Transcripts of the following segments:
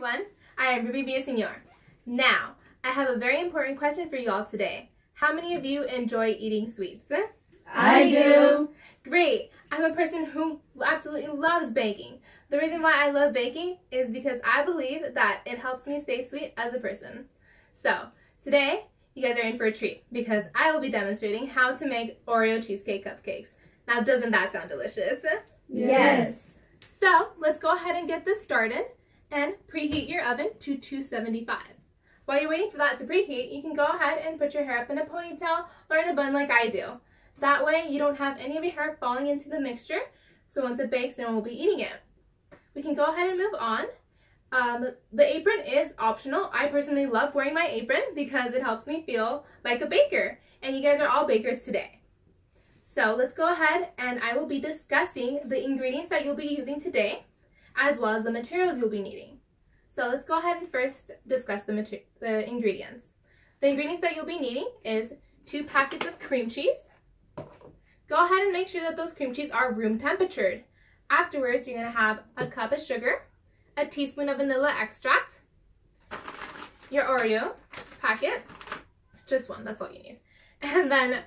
everyone, I am Ruby Villaseñor. Now, I have a very important question for you all today. How many of you enjoy eating sweets? I do. Great! I'm a person who absolutely loves baking. The reason why I love baking is because I believe that it helps me stay sweet as a person. So, today, you guys are in for a treat because I will be demonstrating how to make Oreo cheesecake cupcakes. Now, doesn't that sound delicious? Yes. So, let's go ahead and get this started and preheat your oven to 275. While you're waiting for that to preheat, you can go ahead and put your hair up in a ponytail or in a bun like I do. That way, you don't have any of your hair falling into the mixture, so once it bakes, no one will be eating it. We can go ahead and move on. The apron is optional. I personally love wearing my apron because it helps me feel like a baker, and you guys are all bakers today. So let's go ahead and I will be discussing the ingredients that you'll be using today, as well as the materials you'll be needing. So let's go ahead and first discuss the ingredients. The ingredients that you'll be needing is 2 packets of cream cheese. Go ahead and make sure that those cream cheese are room temperatured. Afterwards, you're going to have a cup of sugar, a teaspoon of vanilla extract, your Oreo packet, just one, that's all you need, and then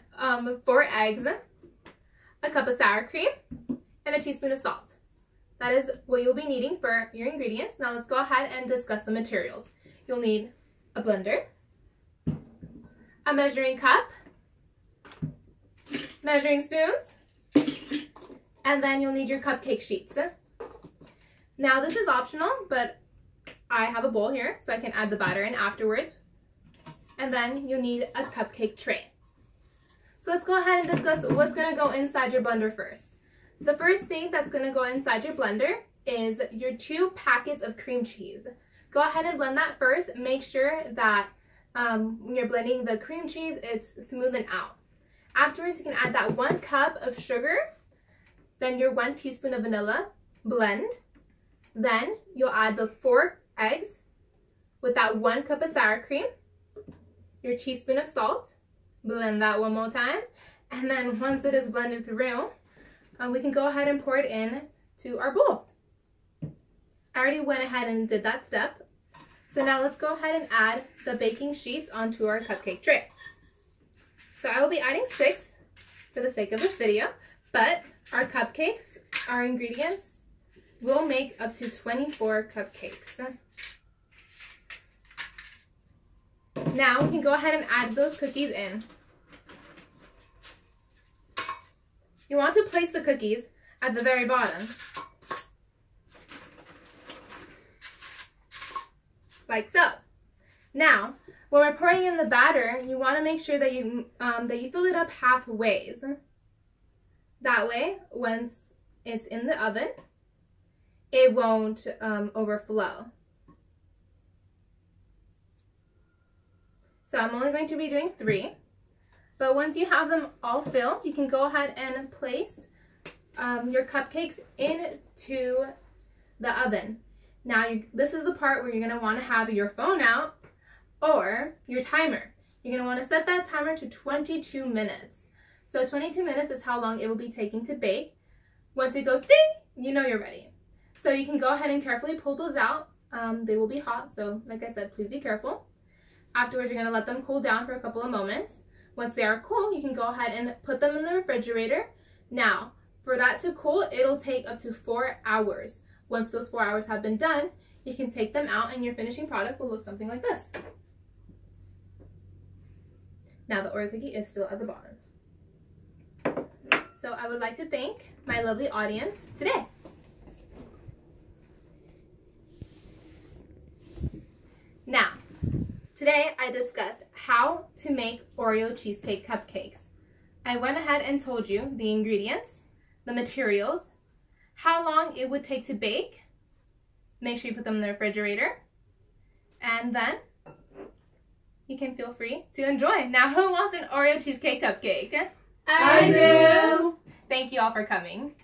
4 eggs, a cup of sour cream, and a teaspoon of salt. That is what you'll be needing for your ingredients. Now let's go ahead and discuss the materials. You'll need a blender, a measuring cup, measuring spoons, and then you'll need your cupcake sheets. Now this is optional, but I have a bowl here so I can add the batter in afterwards. And then you'll need a cupcake tray. So let's go ahead and discuss what's going to go inside your blender first. The first thing that's going to go inside your blender is your 2 packets of cream cheese. Go ahead and blend that first. Make sure that when you're blending the cream cheese, it's smoothing out. Afterwards, you can add that 1 cup of sugar, then your 1 teaspoon of vanilla, blend. Then you'll add the 4 eggs with that 1 cup of sour cream, your teaspoon of salt, blend that one more time, and then once it is blended through, we can go ahead and pour it in to our bowl. I already went ahead and did that step. So now let's go ahead and add the baking sheets onto our cupcake tray. So I will be adding 6 for the sake of this video, but our cupcakes, our ingredients, will make up to 24 cupcakes. Now we can go ahead and add those cookies in. You want to place the cookies at the very bottom, like so. Now, when we're pouring in the batter, you want to make sure that you fill it up halfway. That way, once it's in the oven, it won't overflow. So I'm only going to be doing 3. But once you have them all filled, you can go ahead and place your cupcakes into the oven. Now, this is the part where you're going to want to have your phone out or your timer. You're going to want to set that timer to 22 minutes. So 22 minutes is how long it will be taking to bake. Once it goes ding, you know you're ready. So you can go ahead and carefully pull those out. They will be hot, so like I said, please be careful. Afterwards, you're going to let them cool down for a couple of moments. Once they are cool, you can go ahead and put them in the refrigerator. Now, for that to cool, it'll take up to 4 hours. Once those 4 hours have been done, you can take them out and your finishing product will look something like this. Now the Oreo cookie is still at the bottom. So I would like to thank my lovely audience today. Now, today I discussed how to make Oreo cheesecake cupcakes. I went ahead and told you the ingredients, the materials, how long it would take to bake. Make sure you put them in the refrigerator. And then you can feel free to enjoy. Now, who wants an Oreo cheesecake cupcake? I do! Thank you all for coming.